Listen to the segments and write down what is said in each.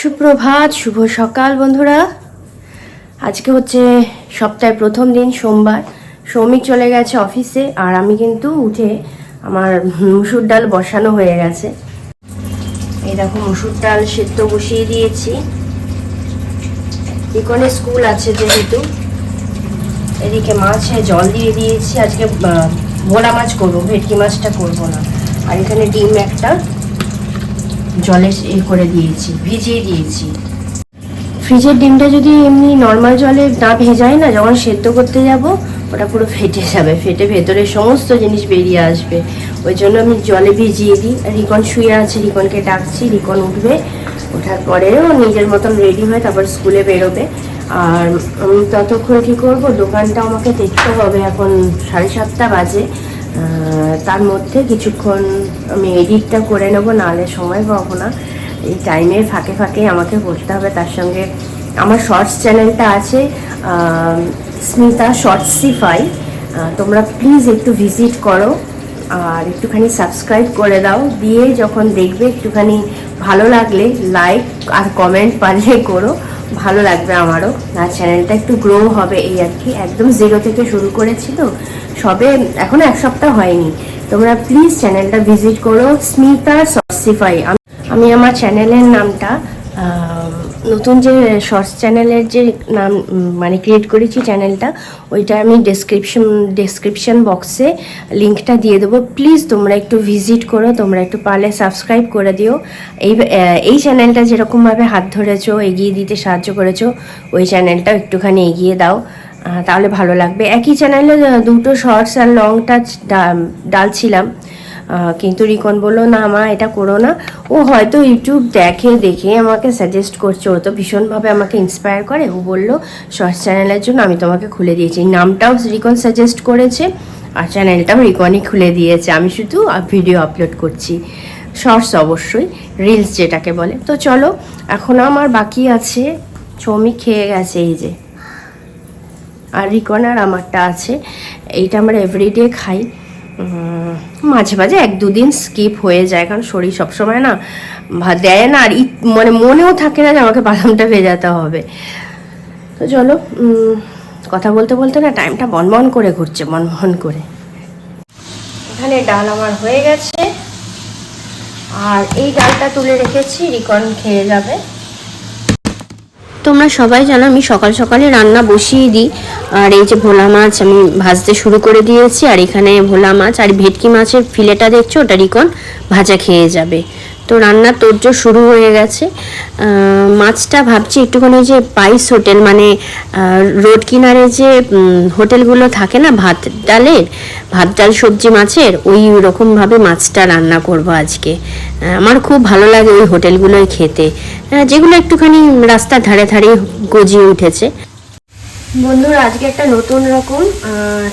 সুপ্রভাত, শুভ সকাল বন্ধুরা। আজকে হচ্ছে সপ্তাহের প্রথম দিন, সোমবার। সৌমিক চলে গেছে অফিসে, আর আমি কিন্তু উঠে আমার মুসুর ডাল বসানো হয়ে গেছে। এই দেখো, মুসুর ডাল সেদ্ধ বসিয়ে দিয়েছি। ইকনে স্কুল আছে যেহেতু, এদিকে মাছে জল দিয়ে দিয়েছি। আজকে ভোলা মাছ করবো, ভেটকি মাছটা করবো না। আর এখানে ডিম একটা জলে করে দিয়েছি, ভিজিয়ে দিয়েছি। ফ্রিজের ডিমটা যদি এমনি নর্মাল জলে না ভেজাই না, যখন সেদ্ধ করতে যাব ওটা পুরো ফেটে যাবে, ফেটে ভেতরে সমস্ত জিনিস বেরিয়ে আসবে। ওই জন্য আমি জলে ভিজিয়ে দিই। রিকন শুয়ে আছে, রিকনকে ডাকছি, রিকন উঠবে। ওঠার পরেও নিজের মতন রেডি হয়ে তারপর স্কুলে বেরোবে। আর আমি ততক্ষণ কী করবো, দোকানটা আমাকে দেখতে হবে। এখন 7:30 বাজে। তার মধ্যে কিছুক্ষণ আমি এডিটটা করে নেবো, নাহলে সময় পাবো না। এই টাইমের ফাঁকে ফাঁকে আমাকে করতে হবে। তার সঙ্গে আমার শর্টস চ্যানেলটা আছে, স্মিতা শর্টসিফাই। তোমরা প্লিজ একটু ভিজিট করো আর একটুখানি সাবস্ক্রাইব করে দাও। দিয়ে যখন দেখবে একটুখানি ভালো লাগলে লাইক আর কমেন্ট পারলে করো, ভালো লাগবে আমারও। আর চ্যানেলটা একটু গ্রো হবে, এই আর কি। একদম জিরো থেকে শুরু করেছি তো, সবে এখনও 1 সপ্তাহ হয়নি। তোমরা প্লিজ চ্যানেলটা ভিজিট করো, স্মিতা শর্টসিফাই। আমি আমার চ্যানেলের নামটা, নতুন যে শর্টস চ্যানেলের যে নাম মানে ক্রিয়েট করেছি চ্যানেলটা, ওইটা আমি ডেসক্রিপশন বক্সে লিঙ্কটা দিয়ে দেবো। প্লিজ তোমরা একটু ভিজিট করো, তোমরা একটু পারলে সাবস্ক্রাইব করে দিও। এই চ্যানেলটা যেরকমভাবে হাত ধরেছো, এগিয়ে দিতে সাহায্য করেছো, ওই চ্যানেলটাও একটুখানি এগিয়ে দাও, তাহলে ভালো লাগবে। একই চ্যানেলে দুটো শর্টস আর লংটা ডালছিলাম, কিন্তু রিকন বললো না মা, এটা করো না। ও হয়তো ইউটিউব দেখে আমাকে সাজেস্ট করছে, ও তো ভীষণভাবে আমাকে ইন্সপায়ার করে। ও বললো শর্টস চ্যানেলের জন্য আমি তোমাকে খুলে দিয়েছি। নামটাও রিকন সাজেস্ট করেছে, আর চ্যানেলটাও রিকনই খুলে দিয়েছে। আমি শুধু ভিডিও আপলোড করছি, শর্টস অবশ্যই, রিলস যেটাকে বলে। তো চলো, এখন আমার বাকি আছে। সৌমিক খেয়ে গেছে, এই যে। আর রিকন আর আমারটা আছে। এইটা আমরা এভরিডে খাই। মাঝে মাঝে 1-2 দিন স্কিপ হয়ে যায়, কারণ শরীর সবসময় না দেয় না। আর মানে মনেও থাকে না যে আমাকে বাদামটা ভেজাতে হবে। তো চলো, কথা বলতে বলতে না টাইমটা বনবন করে ঘুরছে, বনবন করে। এখানে ডাল আমার হয়ে গেছে, আর এই ডালটা তুলে রেখেছি, রিকন খেয়ে যাবে। তোমরা সবাই জানো আমি সকাল সকালে রান্না বসিয়ে দিই। আর এই যে ভোলা মাছ আমি ভাজতে শুরু করে দিয়েছি। আর এখানে ভোলা মাছ আর ভেটকি মাছের ফিলেটা দেখছো, ওটা রিকন ভাজা খেয়ে যাবে। তো রান্নার তোড়জোড় শুরু হয়ে গেছে। মাছটা ভাবছি একটুখানি যে পাইস হোটেল, মানে রোড কিনারে যে হোটেলগুলো থাকে না ভাত ডাল সবজি মাছের, ওই রকমভাবে মাছটা রান্না করব আজকে। আমার খুব ভালো লাগে ওই হোটেলগুলোয় খেতে, যেগুলো একটুখানি রাস্তার ধারে ধারে গজিয়ে উঠেছে। বন্ধুরা, আজকে একটা নতুন রকম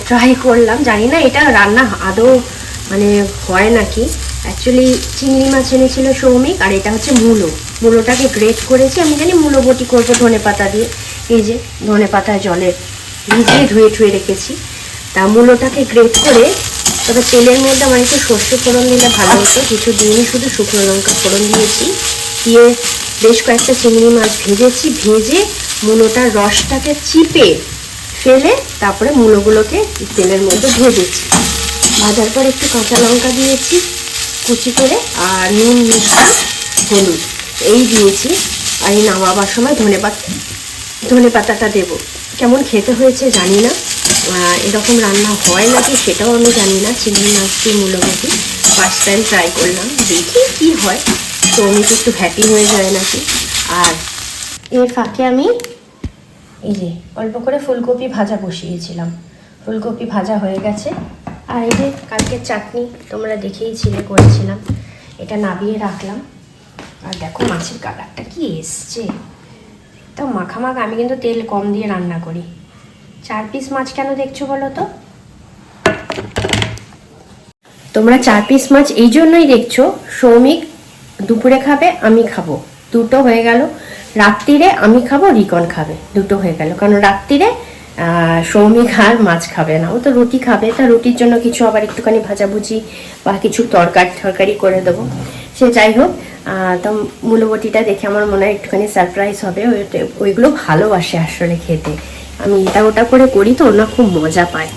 ট্রাই করলাম। জানি না এটা রান্না আদৌ মানে হয় নাকি। অ্যাকচুয়ালি চিংড়ি মাছ এনেছিল সৌমিক, আর এটা হচ্ছে মূলোটাকে গ্রেট করেছি। আমি জানি মূলো বটি করবো ধনে পাতা দিয়ে। এই যে ধনে পাতা জলে ভিজিয়ে ধুয়ে রেখেছি। তা মূলোটাকে গ্রেট করে, তবে তেলের মধ্যে আমার একটু সর্ষে ফোড়ন দিলে ভালো হতো, কিছু দিনই শুধু শুকনো লঙ্কা ফোড়ন দিয়েছি। দিয়ে বেশ কয়েকটা চিংড়ি মাছ ভেজেছি। ভেজে মূলোটার রসটাকে চিপে ফেলে তারপরে মূলোগুলোকে তেলের মধ্যে ভেজেছি। ভাজার পর একটু কাঁচা লঙ্কা দিয়েছি কুচি করে, আর নুন, মিষ্টি, হলুদ এই দিয়েছি। আর এই নামাবার সময় ধনে পাতাটা দেবো। কেমন খেতে হয়েছে জানি না, এরকম রান্না হয় নাকি সেটাও আমি জানি না। চিংড়ি মাছ দিয়ে মূলো বটি ফার্স্ট টাইম ট্রাই করলাম, দেখি কি হয়। সৌমিক একটু হ্যাপি হয়ে যায় নাকি। আর এর ফাঁকে আমি এই যে অল্প করে ফুলকপি ভাজা বসিয়েছিলাম। ফুলকপি ভাজা হয়ে গেছে। আর এই যে কালকের চাটনি তোমরা দেখেইছিলে, করেছিলাম, এটা নাবিয়ে রাখলাম। আর দেখো মাছের কালারটা কি এসছে, তো মাখা। আমি কিন্তু তেল কম দিয়ে রান্না করি। 4 পিস মাছ কেন দেখছো বলো তো? তোমরা 4 পিস মাছ এই জন্যই দেখছো, সৌমিক দুপুরে খাবে, আমি খাবো, দুটো হয়ে গেল। রাত্রিরে আমি খাবো, রিকন খাবে, দুটো হয়ে গেল। কারণ রাত্রিরে সৌমিক আর মাছ খাবে না, ও তো রুটি খাবে। তা রুটির জন্য কিছু আবার একটুখানি ভাজাভুজি বা কিছু তরকারি করে দেবো। সে যাই হোক, তো মূলবটিটা দেখে আমার মনে হয় একটুখানি সারপ্রাইজ হবে। ওইগুলো ভালোবাসে আসলে খেতে। আমি এটা ওটা করে করি তো ওরা খুব মজা পায়।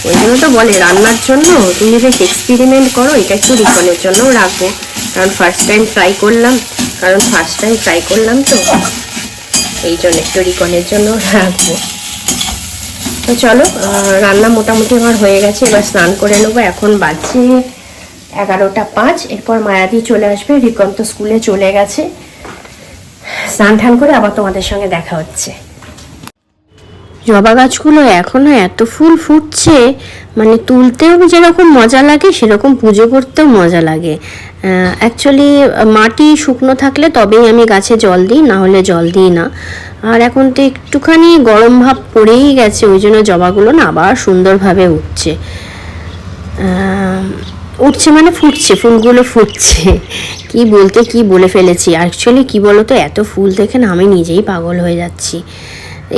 ওই জন্য তো বলে রান্নার জন্য তুমি বেশ এক্সপেরিমেন্ট করো, এটা একটু রিকনের জন্য রাখবো, কারণ ফার্স্ট টাইম ট্রাই করলাম তো এই জন্য একটু রিকনের জন্য রাখবো। তো চলো, রান্না মোটামুটি আমার হয়ে গেছে, এবার স্নান করে নেবো। এখন বাজছে 11:05। এরপর মায়াদি চলে আসবে, রিকন তো স্কুলে চলে গেছে। স্নান টান করে আবার তোমাদের সঙ্গে দেখা হচ্ছে। জবা গাছগুলো এখনো এত ফুল ফুটছে, মানে তুলতেও যেরকম মজা লাগে সেরকম পুজো করতেও মজা লাগে। অ্যাকচুয়ালি মাটি শুকনো থাকলে তবেই আমি গাছে জল দিই, না হলে জল দিই না। আর এখন তো একটুখানি গরম ভাব পড়েই গেছে, ওই জন্য জবাগুলো না আবার সুন্দরভাবে উঠছে মানে ফুটছে, ফুলগুলো ফুটছে। কি বলে ফেলেছি। অ্যাকচুয়ালি কি বলো তো, এত ফুল দেখে না আমি নিজেই পাগল হয়ে যাচ্ছি।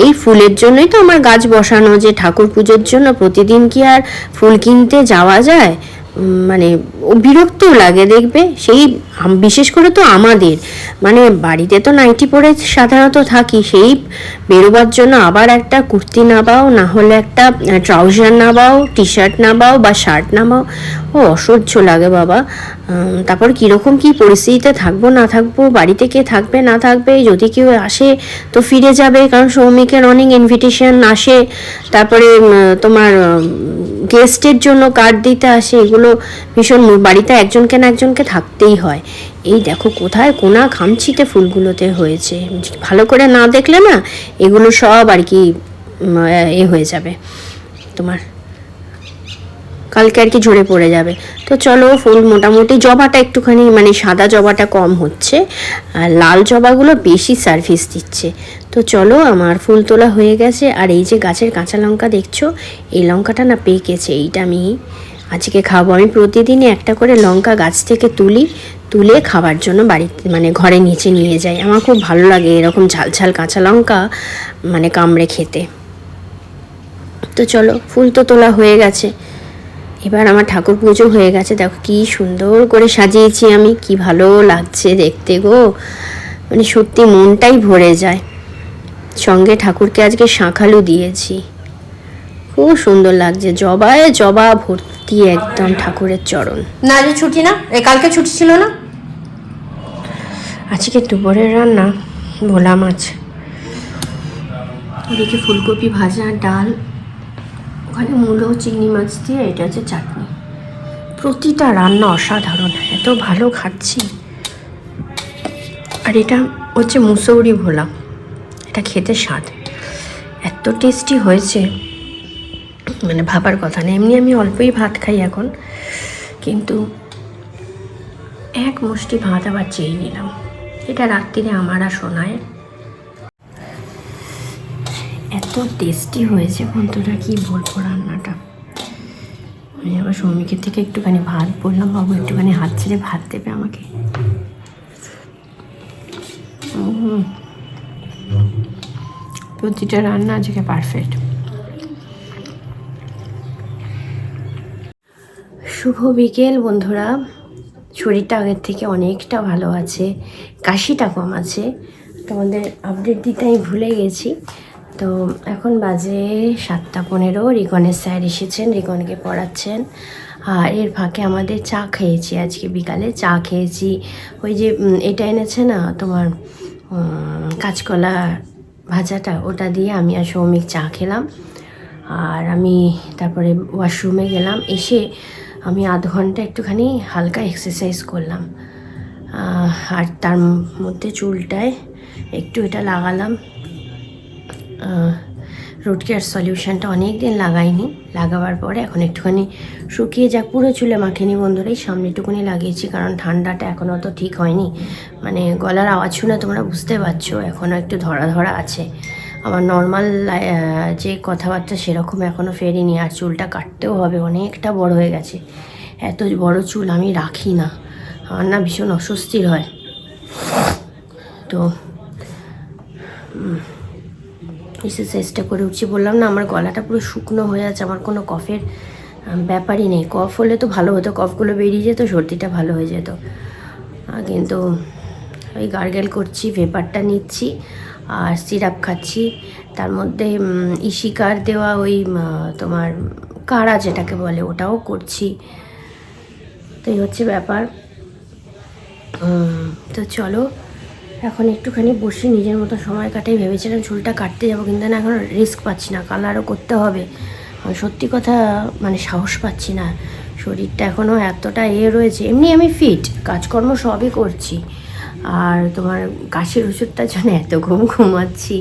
এই ফুলের জন্যই তো আমার গাছ বসানো, যে ঠাকুর পুজোর জন্য প্রতিদিন কি আর ফুল কিনতে যাওয়া যায়? মানে বিরক্তও লাগে দেখবে। সেই বিশেষ করে তো আমাদের মানে বাড়িতে তো নাইটি পরে সাধারণত থাকি, সেই বেরোবার জন্য আবার একটা কুর্তি নামাও, না হলে একটা ট্রাউজার নামাও, টি শার্ট নামাও বা শার্ট নামাও, ও অসহ্য লাগে বাবা। তারপর কীরকম কী পরিস্থিতিতে থাকবো না থাকবো, বাড়িতে কে থাকবে না থাকবে, যদি কেউ আসে তো ফিরে যাবে, কারণ সৌমিকের অনেক ইনভিটেশন আসে, তারপরে তোমার গেস্টের জন্য কার্ড দিতে আসে, এগুলো ভীষণ বাড়িতে একজনকে না একজনকে থাকতেই হয়। এই দেখো কোথায় কোনা খামচিতে ফুলগুলোতে হয়েছে, ভালো করে না দেখলে না এগুলো সব আর কি হয়ে যাবে, তোমার কালকে আর কি ঝরে পড়ে যাবে। তো চলো, ফুল মোটামুটি, জবাটা একটুখানি মানে সাদা জবাটা কম হচ্ছে, আর লাল জবাগুলো বেশি সার্ভিস দিচ্ছে। তো চলো, আমার ফুল তোলা হয়ে গেছে। আর এই যে গাছের কাঁচা লঙ্কা দেখছো, এই লঙ্কাটা না পেকেছে, এইটা আমি আজকে খাবো। আমি প্রতিদিনই একটা করে লঙ্কা গাছ থেকে তুলে খাবার জন্য বাড়িতে মানে ঘরে নিচে নিয়ে যাই। আমার খুব ভালো লাগে এরকম ঝাল কাঁচা লঙ্কা মানে কামড়ে খেতে। তো চলো, ফুল তো তোলা হয়ে গেছে, এবার আমার ঠাকুর পুজো হয়ে গেছে। দেখো কি সুন্দর করে সাজিয়েছি আমি, কি ভালো লাগছে দেখতে গো, মানে সত্যি মনটাই ভরে যায়। সঙ্গে ঠাকুরকে আজকে শাঁখালু দিয়েছি, খুব সুন্দর লাগছে। জবা ভর্তি একদম ঠাকুরের চরণ। না আজ ছুটি না, কালকে ছুটি ছিল না। আজকে দুপুরের রান্না ভোলা মাছ, ওদিকে ফুলকপি ভাজা, ডাল, ওখানে মূলো চিংড়ি মাছ দিয়ে, এটা হচ্ছে চাটনি। প্রতিটা রান্না অসাধারণ, এত ভালো খাচ্ছি। আর এটা হচ্ছে মুসৌরি ভোলা, এটা খেতে স্বাদ এত টেস্টি হয়েছে, মানে ভাবার কথা না। এমনি আমি অল্পই ভাত খাই এখন, কিন্তু এক মুষ্টি ভাত আবার চেয়ে নিলাম। এটা রাত্রিরে আমার আর শোনায়, এত টেস্টি হয়েছে বন্ধুরা, কি বলবো রান্নাটা। আমি আবার সৌমিকের থেকে একটুখানি ভাত বললাম, বাবু একটুখানি হাত ছেড়ে ভাত দেবে আমাকে। প্রতিটা রান্না আজকে পারফেক্ট। শুভ বিকেল বন্ধুরা, শরীরটা আগের থেকে অনেকটা ভালো আছে, কাশিটা কম আছে। তোমাদের আপডেট দিতে আমি ভুলে গেছি। তো এখন বাজে 7:15, রিকনের স্যার এসেছেন, রিকনকে পড়াচ্ছেন। আর এর ফাঁকে আমাদের চা খেয়েছি, আজকে বিকালে চা খেয়েছি। ওই যে এটা এনেছে না তোমার কাঁচকলা ভাজাটা, ওটা দিয়ে আমি আর সৌমিক চা খেলাম। আর আমি তারপরে ওয়াশরুমে গেলাম, এসে আমি আধ ঘন্টা একটুখানি হালকা এক্সারসাইজ করলাম। আর তার মধ্যে চুলটায় একটু এটা লাগালাম, রুট কেয়ার সলিউশনটা অনেক দিন লাগাইনি, লাগাবার পরে এখন একটুখানি শুকিয়ে যাক, পুরো চুলে মাখিনি বন্ধুরা, এই সামনে একটুখানি লাগিয়েছি, কারণ ঠান্ডাটা এখনও তো ঠিক হয়নি। মানে গলার আওয়াজ শুনে তোমরা বুঝতে পারছো এখনও একটু ধরা আছে। আমার নর্মাল যে কথাবার্তা সেরকম এখনও ফেরিনি। আর চুলটা কাটতেও হবে, অনেকটা বড় হয়ে গেছে। এত বড় চুল আমি রাখি না, আমার না ভীষণ অস্বস্তির হয়। তো এক্সারসাইজটা করে উঠছি, বললাম না আমার গলাটা পুরো শুকনো হয়ে আছে, আমার কোনো কফের ব্যাপারই নেই। কফ হলে তো ভালো হতো, কফগুলো বেরিয়ে যেত, সর্দিটা ভালো হয়ে যেত। কিন্তু ওই গার্গেল করছি, ভেপারটা নিচ্ছি আর সিরাপ খাচ্ছি। তার মধ্যে ইশিকার দেওয়া ওই তোমার কাড়া যেটাকে বলে ওটাও করছি। তো এই হচ্ছে ব্যাপার। তো চলো এখন একটুখানি বসে নিজের মতো সময় কাটাই। ভেবেছিলাম চুলটা কাটতে যাবো, কিন্তু না, এখন রিস্ক পাচ্ছি না, কালারও করতে হবে। সত্যি কথা মানে সাহস পাচ্ছি না, শরীরটা এখনও এতটা রয়েছে। এমনি আমি ফিট, কাজকর্ম সবই করছি, আর তোমার কাশির ওষুধটার জন্য এত ঘুমাচ্ছি।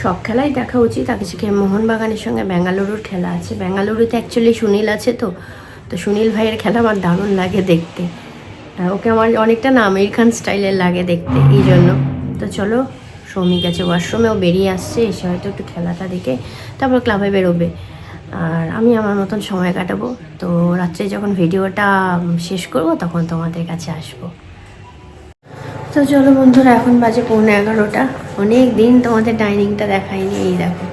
সব খেলাই দেখা উচিত। আজকে মোহনবাগানের সঙ্গে বেঙ্গালুরুর খেলা আছে। বেঙ্গালুরুতে অ্যাকচুয়ালি সুনীল আছে, তো সুনীল ভাইয়ের খেলা আমার দারুণ লাগে দেখতে। ওকে আমার অনেকটা না আমির খান স্টাইলের লাগে দেখতে, এই জন্য। তো চলো, সৌমিক গেছে ওয়াশরুমেও, বেরিয়ে আসছে, এসে হয়তো একটু খেলাটা দেখে তারপর ক্লাবে বেরোবে, আর আমি আমার মতন সময় কাটাবো। তো রাত্রে যখন ভিডিওটা শেষ করব তখন তোমাদের কাছে আসবো। তো চলো বন্ধুরা, এখন বাজে 11:15। অনেক দিন তোমাদের ডাইনিংটা দেখাইনি। এই দেখো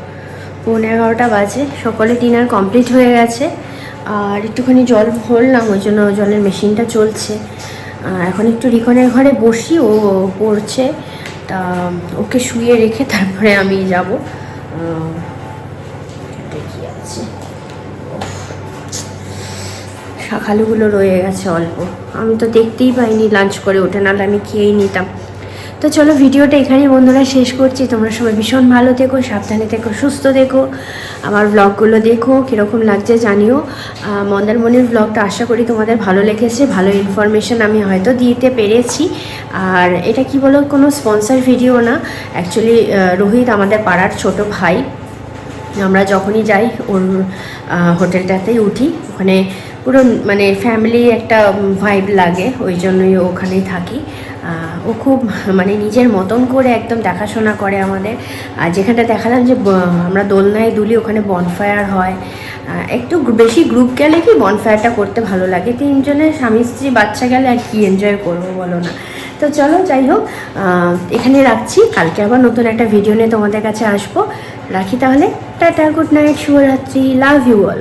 11:15 বাজে, সকলে ডিনার কমপ্লিট হয়ে গেছে। আর একটুখানি জল ভরলাম, ওই জন্য জলের মেশিনটা চলছে। এখন একটু রিকনের ঘরে বসি, ও পড়ছে, তা ওকে শুয়ে রেখে তারপরে আমি যাব। দেখি আছে, শাখালুগুলো রয়ে গেছে অল্প, আমি তো দেখতেই পাইনি, লাঞ্চ করে ওঠে, নাহলে আমি খেয়েই নিতাম। তো চলো ভিডিওটা এখানেই বন্ধুরা শেষ করছি। তোমরা সবাই ভীষণ ভালো থেকো, সাবধানে থেকো, সুস্থ থেকো। আমার ব্লগগুলো দেখো, কীরকম লাগছে জানিও। মন্দারমণির ব্লগটা আশা করি তোমাদের ভালো লেগেছে, ভালো ইনফরমেশান আমি হয়তো দিতে পেরেছি। আর এটা কি বলো, কোনো স্পন্সার ভিডিও না, অ্যাকচুয়ালি রোহিত আমাদের পাড়ার ছোট ভাই। আমরা যখনই যাই ওর হোটেলটাতেই উঠি, ওখানে পুরো মানে ফ্যামিলি একটা ভাইব লাগে, ওই জন্যই ওখানেই থাকি। ও খুব মানে নিজের মতন করে একদম দেখাশোনা করে আমাদের। আর যেখানটা দেখালাম যে আমরা দোলনায় দুলি, ওখানে বনফায়ার হয়। একটু বেশি গ্রুপ গেলে কি বনফায়ারটা করতে ভালো লাগে, 3 জনের স্বামী স্ত্রী বাচ্চা গেলে আর কি এনজয় করবো বলো না। তো চলো, যাই হোক, এখানে রাখছি। কালকে আবার নতুন একটা ভিডিও নিয়ে তোমাদের কাছে আসবো। রাখি তাহলে, টাটা, গুড নাইট, শুভরাত্রি, লাভ ইউ অল।